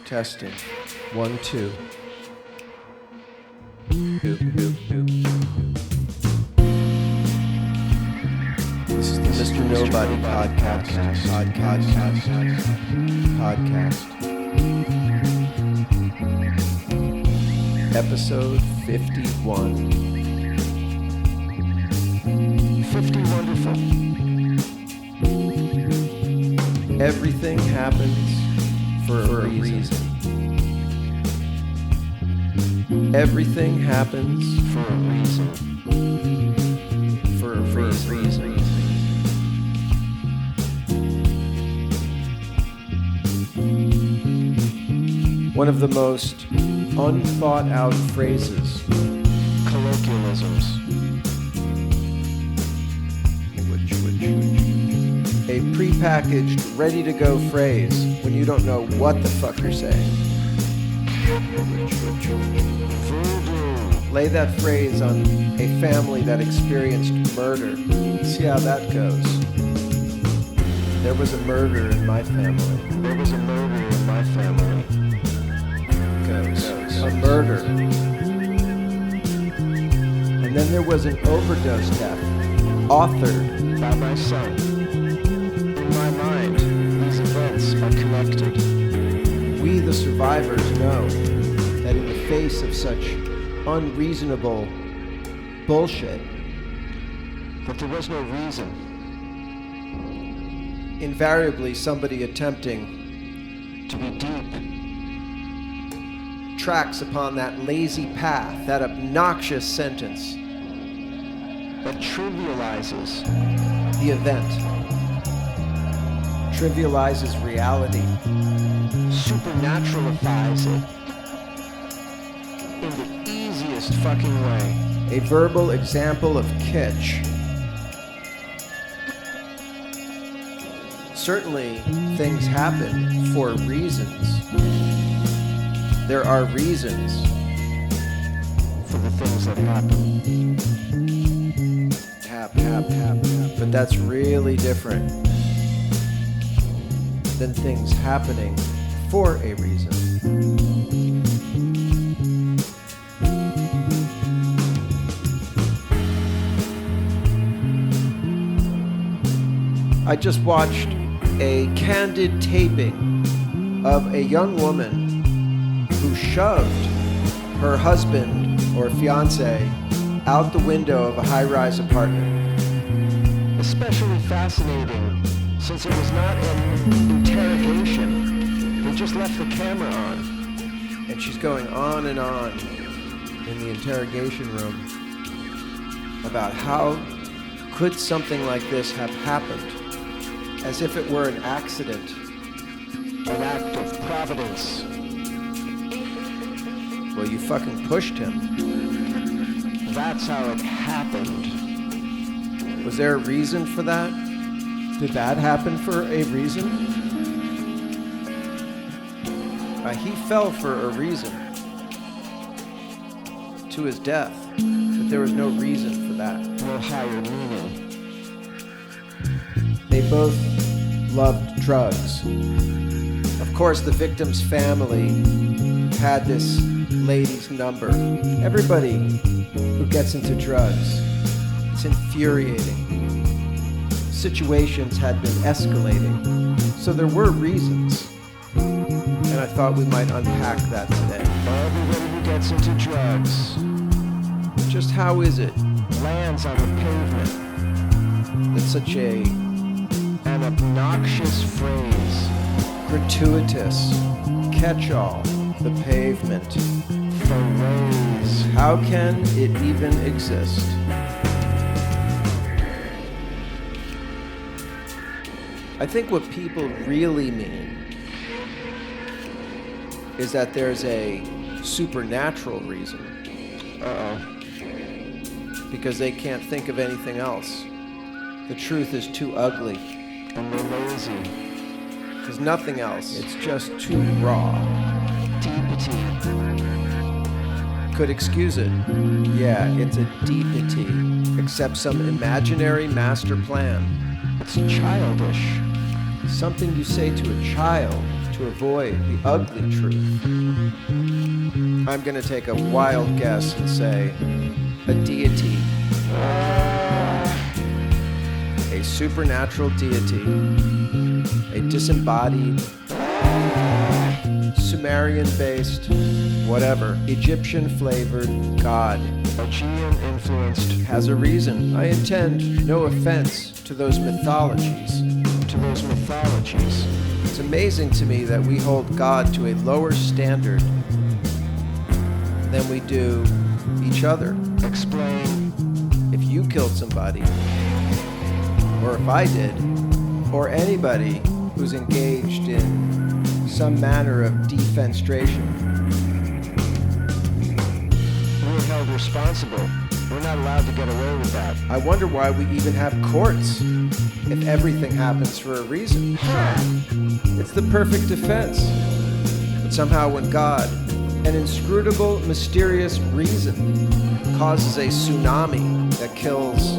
Testing. 1, 2. This is the Mr.Nobody podcast. Episode 51. 50 wonderful. Everything happens for a reason. Everything happens For a reason. for a reason. One of the most unthought out phrases. Colloquialisms. A prepackaged, ready-to-go phrase when you don't know what the fuck you're saying. Voodoo. Lay that phrase on a family that experienced murder. See how that goes. There was a murder in my family. There was a murder in my family. Goes. A murder. And then there was an overdose death, authored By my son. In my mind, these events are connected. We, the survivors, know that in the face of such unreasonable bullshit, That there was no reason. invariably somebody attempting To be deep. tracks upon that lazy path, that obnoxious sentence, That trivializes. the event, trivializes reality, Supernaturalifies it. In the easiest fucking way. a verbal example of kitsch. Certainly, things happen for reasons. There are reasons. For the things that happen. But that's really different than things happening for a reason. I just watched a candid taping of a young woman who shoved her husband or fiancé out the window of a high-rise apartment. Especially fascinating since it was not an interrogation. They just left the camera on. And she's going on and on in the interrogation room about how could something like this have happened, as if it were an accident. An act of providence. Well, you fucking pushed him. That's how it happened. Was there a reason for that? Did that happen for a reason? He fell for a reason. To his death. But there was no reason for that. No higher meaning. They both loved drugs. Of course, the victim's family had this lady's number. Everybody who gets into drugs, it's infuriating. Situations had been escalating, so there were reasons. And I thought we might unpack that today. Everybody who gets into drugs Just how is it lands on the pavement. that such An obnoxious phrase. gratuitous catch-all, the pavement, Phrase. how can it even exist? I think what people really mean is that there's a supernatural reason, Uh-oh. because they can't think of anything else. The truth is too ugly. And they're lazy. There's nothing else. It's just too raw. Deepity. Could excuse it. Yeah, it's a deepity. Except some imaginary master plan. It's childish. something you say to a child to avoid the ugly truth. I'm going to take a wild guess and say a deity. A supernatural deity. A disembodied, Sumerian-based, whatever, Egyptian-flavored god. Aegean-influenced. Has a reason. I intend no offense to those mythologies. It's amazing to me that we hold God to a lower standard than we do each other. Explain. If you killed somebody, or if I did, or anybody who's engaged in some manner of defenestration, We're held responsible. We're not allowed to get away with that. I wonder why we even have courts if everything happens for a reason. It's the perfect defense. But somehow when God, an inscrutable, mysterious reason, causes a tsunami that kills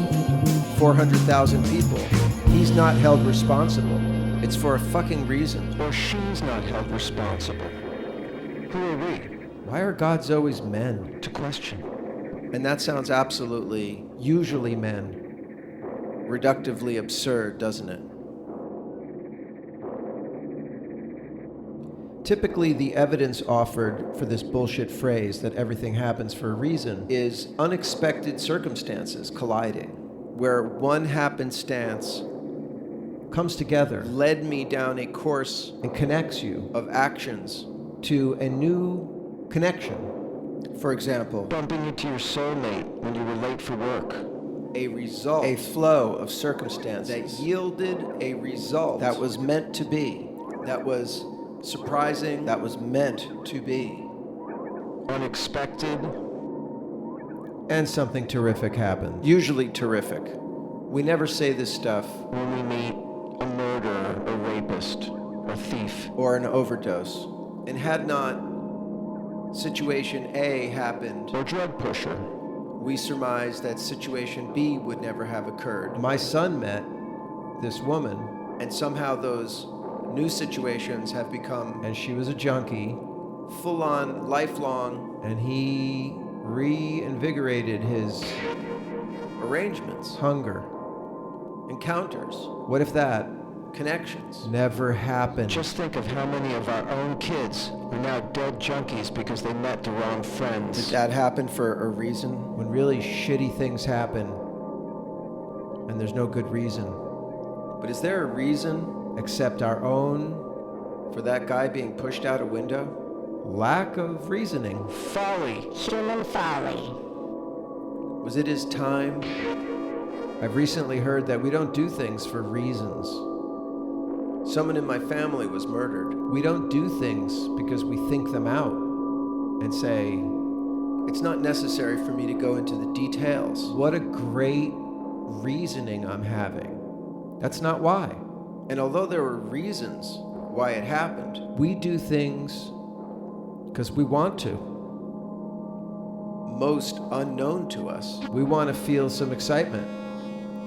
400,000 people, he's not held responsible. It's for a fucking reason. Or she's not held responsible. Who are we? Why are gods always men? To question. And that sounds absolutely, usually men, reductively absurd, doesn't it? Typically, the evidence offered for this bullshit phrase that everything happens for a reason is unexpected circumstances colliding, where one happenstance comes together, led me down a course and connects you of actions to a new connection. For example, Bumping into your soulmate when you were late for work. a result, a flow of circumstances that yielded a result that was meant to be, that was surprising, that was meant to be. Unexpected. And something terrific happened. Usually terrific. We never say this stuff. When we meet a murderer, a rapist, a thief. Or an overdose. And had not situation A happened, Or drug pusher. we surmise that situation B would never have occurred. My son met this woman, and somehow those new situations have become, and she was a junkie, full-on, lifelong, and he reinvigorated his arrangements, hunger, encounters. What if that? Connections. Never happened. Just think of how many of our own kids are now dead junkies because they met the wrong friends. Did that happen for a reason? When really shitty things happen, and there's no good reason. But is there a reason except our own for that guy being pushed out a window? Lack of reasoning. Folly. Human folly. Was it his time? I've recently heard that we don't do things for reasons. Someone in my family was murdered. We don't do things because we think them out and say, it's not necessary for me to go into the details. What a great reasoning I'm having. That's not why. And although there were reasons why it happened, we do things because we want to. Most unknown to us. We want to feel some excitement.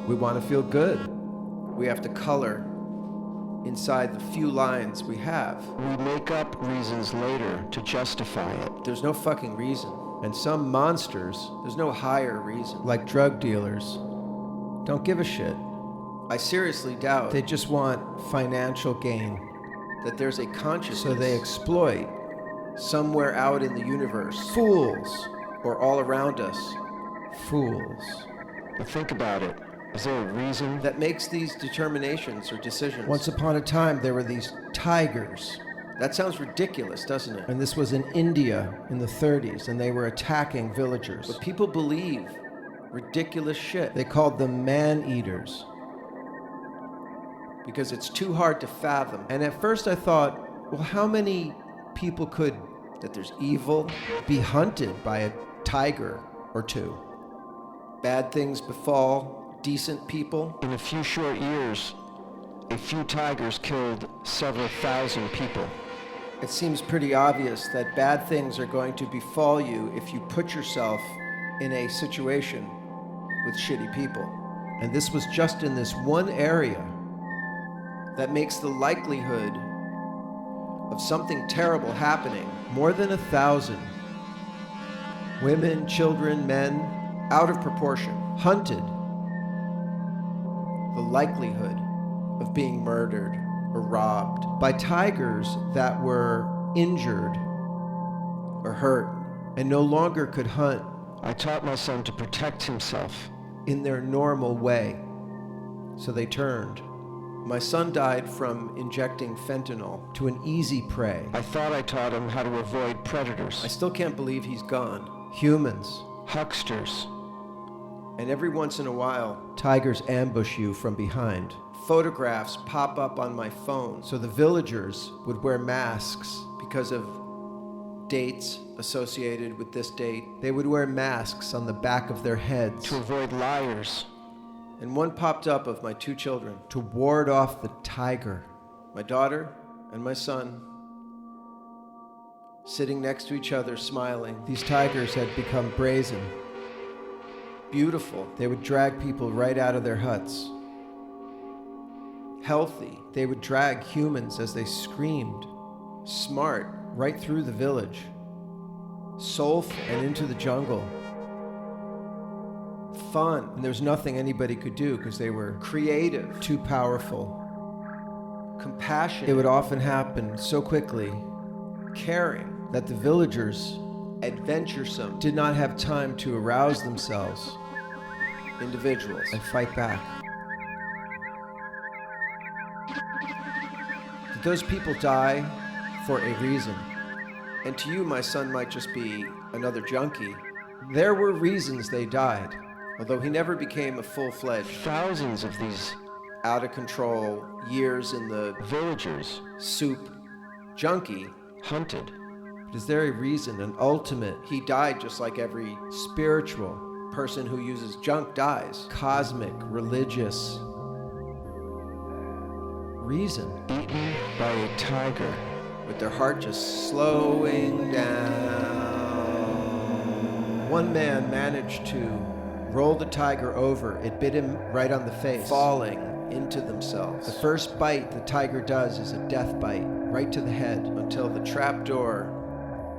We want to feel good. We have to color inside the few lines we have. We make up reasons later to justify it. There's no fucking reason. And some monsters, there's no higher reason. Like drug dealers, don't give a shit. I seriously doubt they just want financial gain. That there's a consciousness. So they exploit somewhere out in the universe. Fools. Or all around us. Fools. But think about it. Is there a reason? That makes these determinations or decisions. Once upon a time, there were these tigers. That sounds ridiculous, doesn't it? And this was in India in the 30s, and they were attacking villagers. But people believe ridiculous shit. They called them man-eaters. Because it's too hard to fathom. And at first I thought, well, how many people could, that there's evil, be hunted by a tiger or two? Bad things befall decent people. In a few short years, a few tigers killed several thousand people. It seems pretty obvious that bad things are going to befall you if you put yourself in a situation with shitty people. And this was just in this one area. that makes the likelihood of something terrible happening more than 1,000 women, children, men, out of proportion, hunted the likelihood of being murdered or robbed by tigers that were injured or hurt and no longer could hunt I taught my son to protect himself. in their normal way. So they turned. My son died from injecting fentanyl to an easy prey. I thought I taught him how to avoid predators. I still can't believe he's gone. Humans. Hucksters. And every once in a while, tigers ambush you from behind. Photographs pop up on my phone, so the villagers would wear masks because of dates associated with this date. They would wear masks on the back of their heads To avoid liars. And one popped up of my 2 children to ward off the tiger. My daughter and my son sitting next to each other, smiling. These tigers had become brazen, beautiful. They would drag people right out of their huts. Healthy. They would drag humans as they screamed. Smart, right through the village. Soulful and into the jungle. Fun. And there's nothing anybody could do because they were creative, too powerful. Compassionate. It would often happen so quickly. Caring that the villagers, adventuresome, did not have time to arouse themselves. Individuals. And fight back. Did those people die for a reason? And to you, my son might just be another junkie. There were reasons they died. Although he never became a full-fledged, Thousands of these out-of-control, years in the villagers soup junkie. hunted. But is there a reason, an ultimate? He died just like every spiritual person who uses junk dies. Cosmic, religious reason. Eaten by a tiger. With their heart just slowing down. One man managed to roll the tiger over. It bit him right on the face, falling into themselves. The first bite the tiger does is a death bite, right to the head, until the trapdoor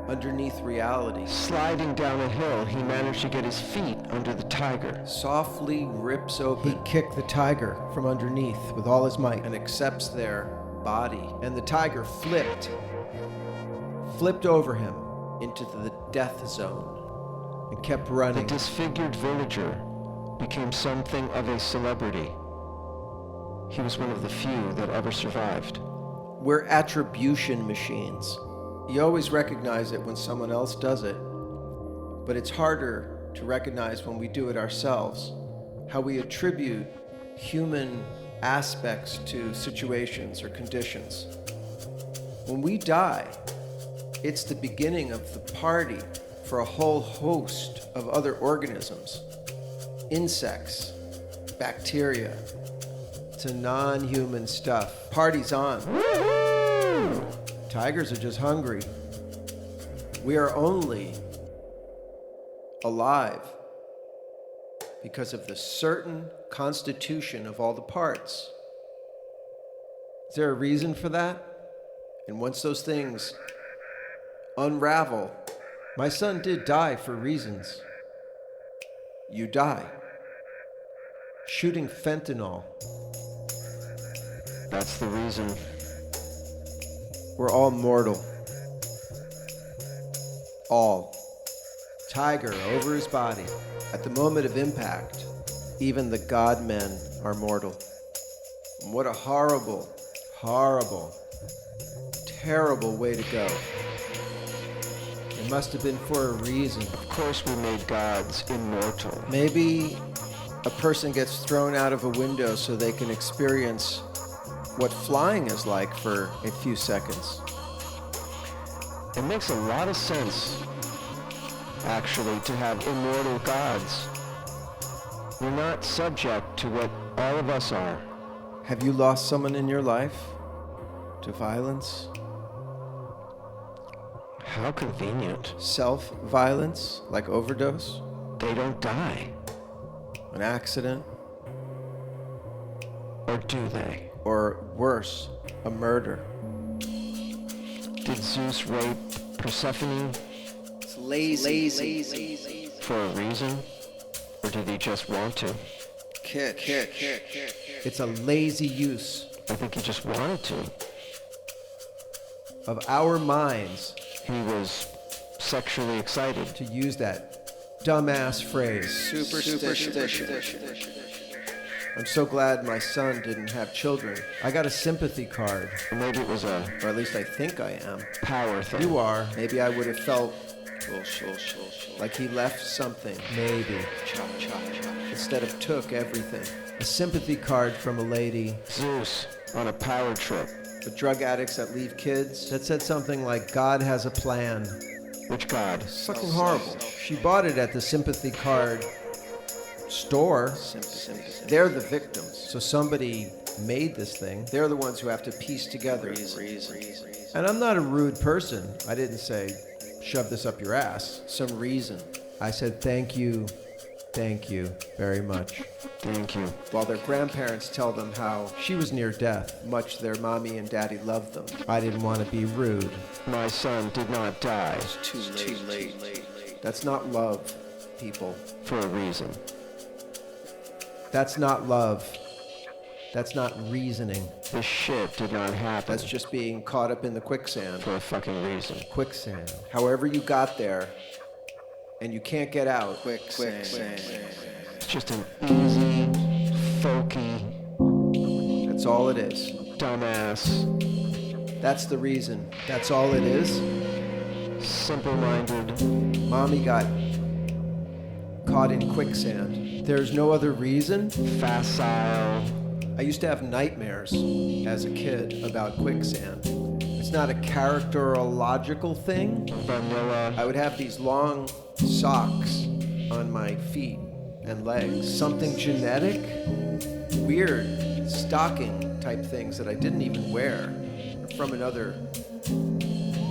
underneath reality Sliding down a hill, he managed to get his feet under the tiger. softly rips open. He kicked the tiger from underneath with all his might and accepts their body. And the tiger flipped over him into the death zone and kept The running. disfigured villager became something of a celebrity. He was one of the few that ever survived. We're attribution machines. You always recognize it when someone else does it, but it's harder to recognize when we do it ourselves. How we attribute human aspects to situations or conditions. When we die, it's the beginning of the party for a whole host of other organisms, insects, bacteria, to non-human stuff. Party's on. Tigers are just hungry. We are only alive because of the certain constitution of all the parts. Is there a reason for that? And once those things unravel, my son did die for reasons. You die. Shooting fentanyl. That's the reason. We're all mortal. All. Tiger over his body. At the moment of impact, even the God men are mortal. And what a horrible, horrible, terrible way to go. It must have been for a reason. Of course we made gods immortal. Maybe a person gets thrown out of a window so they can experience what flying is like for a few seconds. It makes a lot of sense, actually, to have immortal gods. We're not subject to what all of us are. Have you lost someone in your life to violence? How convenient. Self-violence, like overdose? They don't die. An accident? Or do they? or worse, a murder. Did Zeus rape Persephone It's lazy. for a reason? Or did he just want to? It's a lazy use I think he just wanted to. of our minds He was sexually excited. to use that dumbass phrase. Superstition. I'm so glad my son didn't have children. I got a sympathy card, Or maybe it was a or at least I think I am. power thing. You are. Maybe I would have felt like he left something. Maybe. Instead of took everything. A sympathy card from a lady. Zeus on a power trip. The drug addicts that leave kids. That said something like, God has a plan. Which god? Fucking horrible. She bought it at the sympathy card store. They're the victims. So somebody made this thing. They're the ones who have to piece together. And I'm not a rude person. I didn't say, shove this up your ass. Some reason. I said, thank you very much. Thank you. While their grandparents tell them how she was near death, much their mommy and daddy loved them. I didn't want to be rude. My son did not die Too late. That's not love, people. for a reason. That's not love. That's not reasoning. This shit did not happen That's just being caught up in the quicksand. for a fucking reason. Quicksand. However you got there, and you can't get out. Quicksand. It's just an easy, folky, That's all it is. dumbass, That's the reason. That's all it is. simple-minded, Mommy got caught in quicksand. There's no other reason. facile. I used to have nightmares as a kid about quicksand. It's not a characterological thing. Vanilla. I would have these long socks on my feet and legs. Something genetic? Weird stocking type things that I didn't even wear from another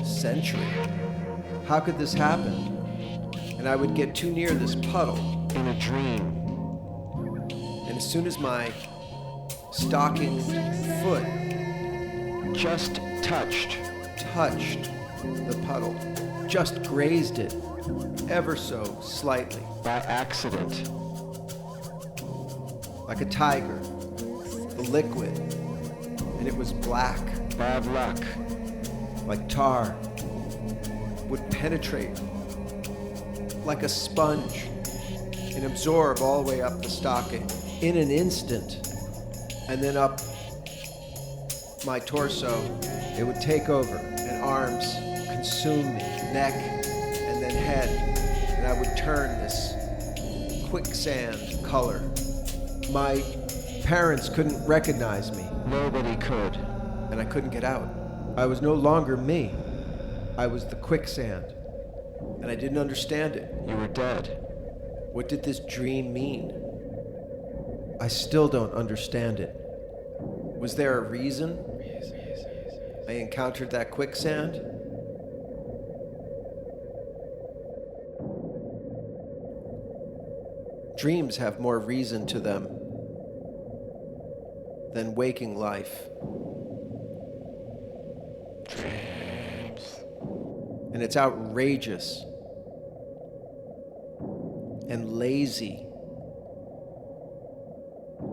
century. How could this happen? And I would get too near this puddle, In a dream. and as soon as my stocking foot Just touched. touched the puddle, just grazed it ever so slightly, By accident. like a tiger, the liquid, and it was black, Bad luck. like tar, would penetrate like a sponge and absorb all the way up the stocking in an instant, and then up my torso. It would take over, and arms consume me, neck, and then head, and I would turn this quicksand color. My parents couldn't recognize me, Nobody could. and I couldn't get out. I was no longer me. I was the quicksand, and I didn't understand it. You were dead. What did this dream mean? I still don't understand it. Was there a reason I encountered that quicksand? Dreams have more reason to them than waking life. Dreams. And it's outrageous and lazy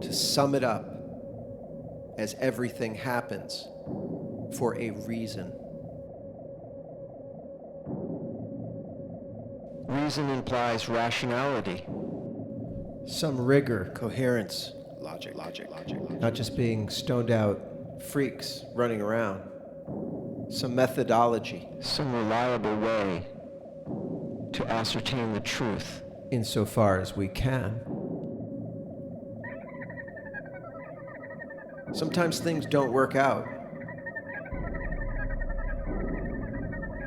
to sum it up as everything happens for a reason. Reason implies rationality. Some rigor, coherence, Logic. not just being stoned out freaks running around. Some methodology, Some reliable way to ascertain the truth. insofar as we can. Sometimes things don't work out.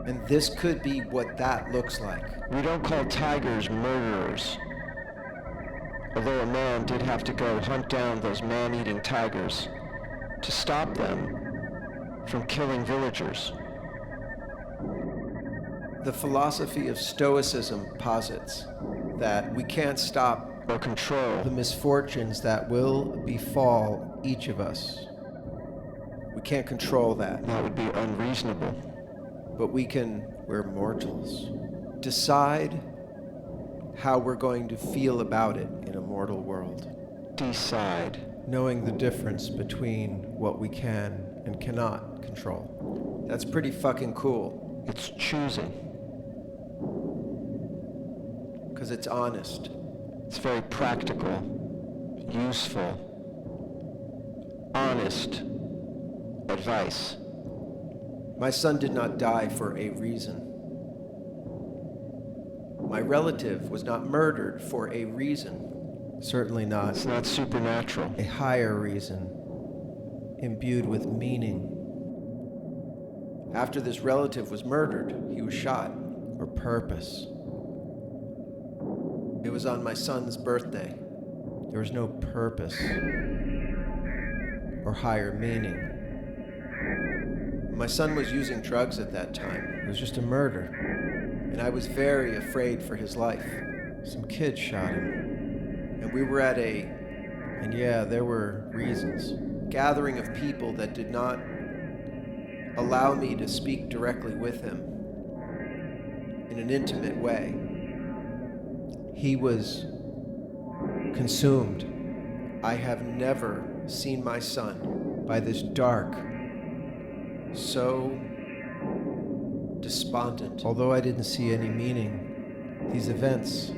And this could be what that looks like. We don't call tigers murderers. Although a man did have to go hunt down those man-eating tigers to stop them from killing villagers. The philosophy of Stoicism posits that we can't stop Or control. the misfortunes that will befall each of us. We can't control that. That would be unreasonable. But we're mortals, decide how we're going to feel about it in a mortal world. Decide. Knowing the difference between what we can and cannot control. That's pretty fucking cool. It's choosing. Because it's honest. It's very practical, useful, honest advice. My son did not die for a reason. My relative was not murdered for a reason. Certainly not. It's not supernatural. A higher reason, imbued with meaning. After this relative was murdered, he was shot. Or purpose. It was on my son's birthday. There was no purpose or higher meaning. My son was using drugs at that time. It was just a murder. And I was very afraid for his life. Some kid shot him. And we were at and yeah, there were reasons. Gathering of people that did not allow me to speak directly with him in an intimate way. He was consumed. I have never seen my son by this dark, so despondent. Although I didn't see any meaning, these events,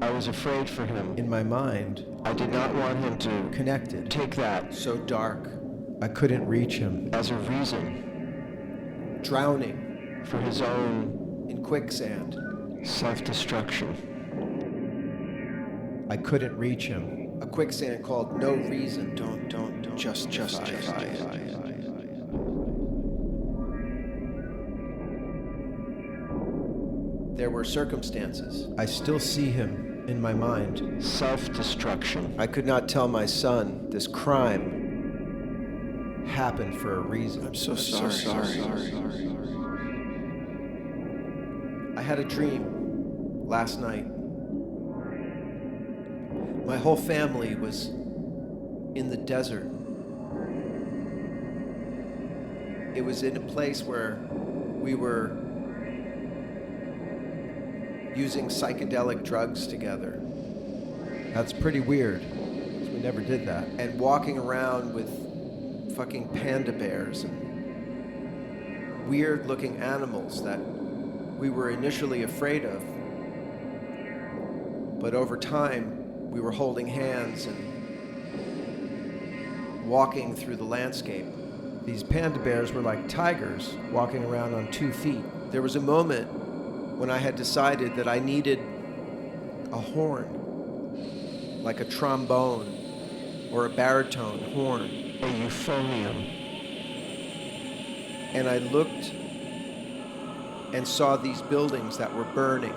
I was afraid for him. in my mind, I did not want him to connected. take that So dark, I couldn't reach him. as a reason Drowning for his own in quicksand. self-destruction. I couldn't reach him. A quicksand called no reason. Don't justify. There were circumstances. I still see him in my mind. Self-destruction. I could not tell my son this crime happened for a reason. I'm so sorry. I had a dream last night. My whole family was in the desert. It was in a place where we were using psychedelic drugs together. That's pretty weird, because we never did that. And walking around with fucking panda bears and weird looking animals that we were initially afraid of. But over time, we were holding hands and walking through the landscape. These panda bears were like tigers walking around on 2 feet. There was a moment when I had decided that I needed a horn, like a trombone or a baritone horn. A euphonium. And I looked and saw these buildings that were burning.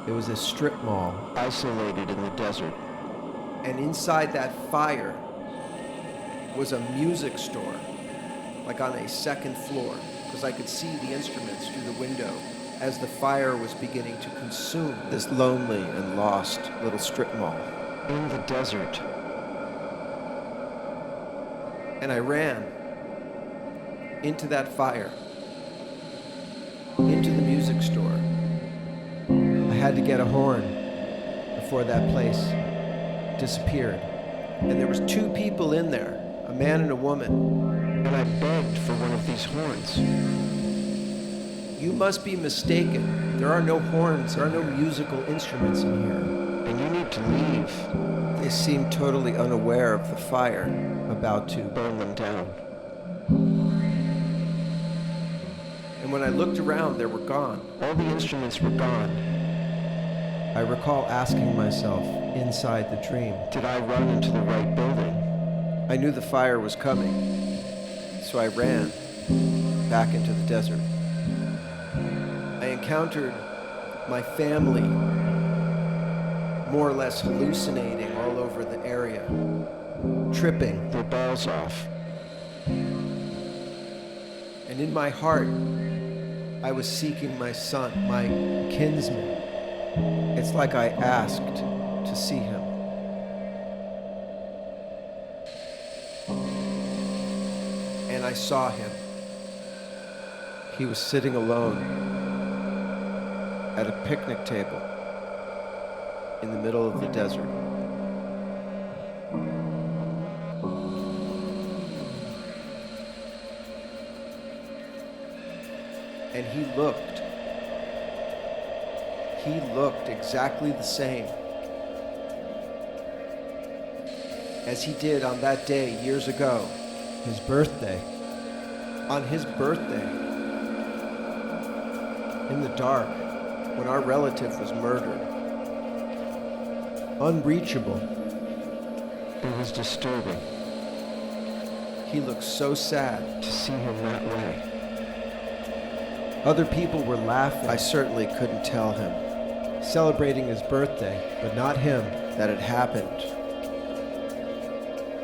It was a strip mall. Isolated in the desert. And inside that fire was a music store, like on a second floor, because I could see the instruments through the window as the fire was beginning to consume this lonely and lost little strip mall. In the desert. And I ran into that fire, into the music store. I had to get a horn before that place disappeared. And there was 2 people in there, a man and a woman. And I begged for one of these horns. You must be mistaken. There are no horns, there are no musical instruments in here. And you need to leave. They seemed totally unaware of the fire about to Burn them down. And when I looked around, they were gone. All the instruments were gone. I recall asking myself inside the dream, Did I run into the right building? I knew the fire was coming, so I ran back into the desert. I encountered my family more or less hallucinating all over the area, tripping. Their balls off. And in my heart, I was seeking my son, my kinsman. It's like I asked to see him. And and I saw him. He was sitting alone at a picnic table in the middle of the desert. And he looked exactly the same as he did on that day years ago, his birthday. On his birthday, in the dark, when our relative was murdered. Unreachable. It was disturbing He looked so sad. to see him that way. Other people were laughing. I certainly couldn't tell him, celebrating his birthday, but not him, that it happened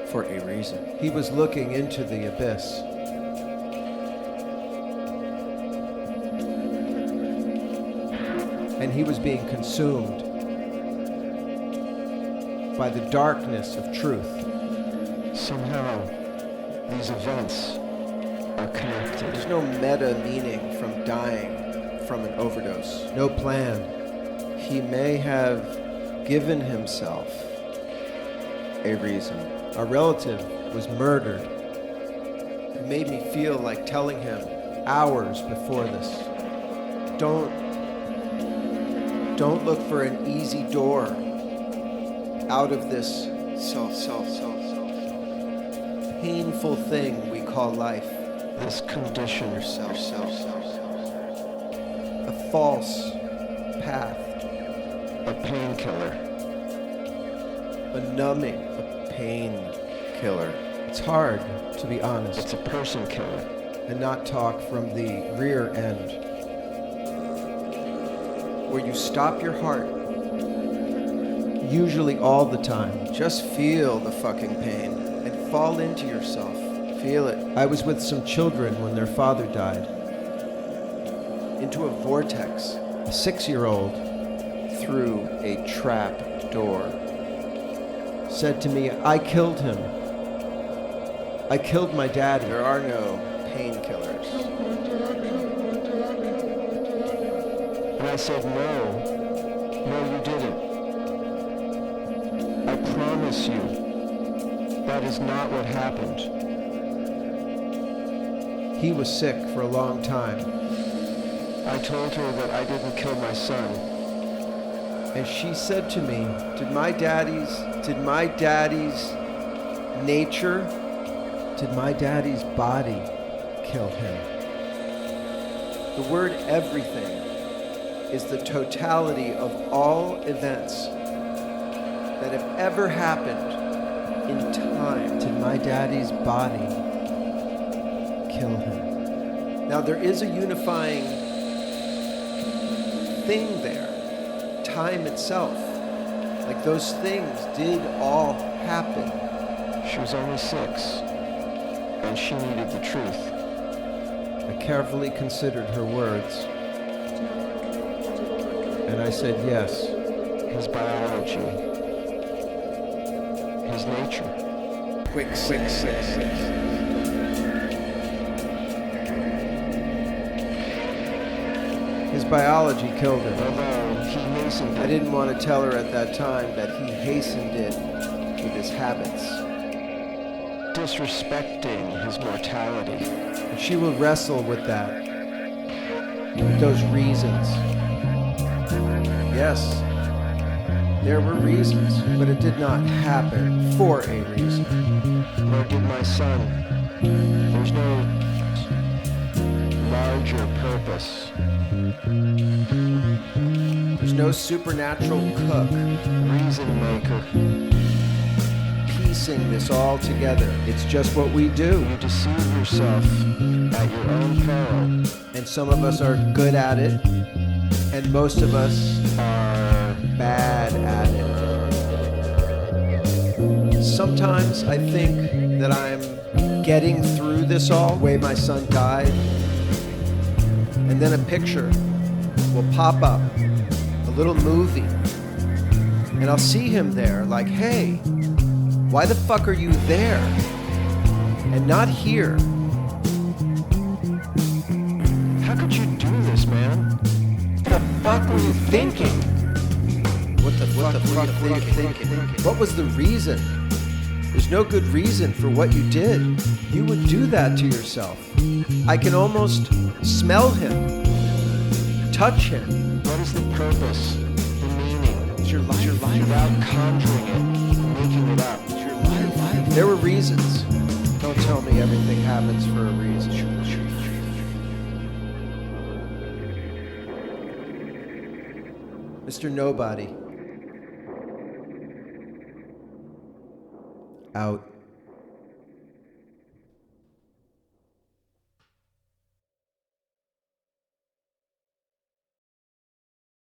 for a reason. He was looking into the abyss. And he was being consumed by the darkness of truth. Somehow, these events are connected. There's no meta meaning from dying from an overdose. No plan. He may have given himself a reason. A relative was murdered. It made me feel like telling him hours before this, don't look for an easy door out of this painful thing we call life. This condition Yourself. A false path. a painkiller. A numbing. A pain killer. It's hard, to be honest, It's a person killer. and not talk from the rear end, where you stop your heart, usually all the time. Just feel the fucking pain and fall into yourself. Feel it. I was with some children when their father died. Into a vortex. A 6-year-old through a trap door said to me, "I killed him. I killed my daddy." There are no painkillers. And I said, no, you didn't. I promise you, that is not what happened. He was sick for a long time, I told her that I didn't kill my son. and she said to me, did my daddy's nature, did my daddy's body kill him? The word everything is the totality of all events that have ever happened in time. Did my daddy's body kill him? Now there is a unifying thing there, time itself. Like those things did all happen. She was only 6, and she needed the truth. I carefully considered her words, and I said yes. His biology, his nature. Quicksand. His biology killed him. Although he hastened I it, didn't want to tell her at that time that he hastened it with his habits. disrespecting his mortality. And she will wrestle with that, with those reasons. Yes, there were reasons, but it did not happen for a reason. Nor did my son. There's no larger purpose. There's no supernatural cook Reason maker. piecing this all together. It's just what we do. You deceive yourself at your own peril. And some of us are good at it, and most of us are bad at it. Sometimes I think that I'm getting through this all, the way my son died, and then a picture will pop up, a little movie, and I'll see him there like, hey, why the fuck are you there and not here? were you thinking? What the fuck were you thinking? What was the reason? There's no good reason for what you did. You would do that to yourself. I can almost smell him, touch him. What is the purpose, the meaning? It's your life. Without conjuring it, making it up. It's your life. There were reasons. Don't tell me everything happens for a reason. Mr. Nobody. Out.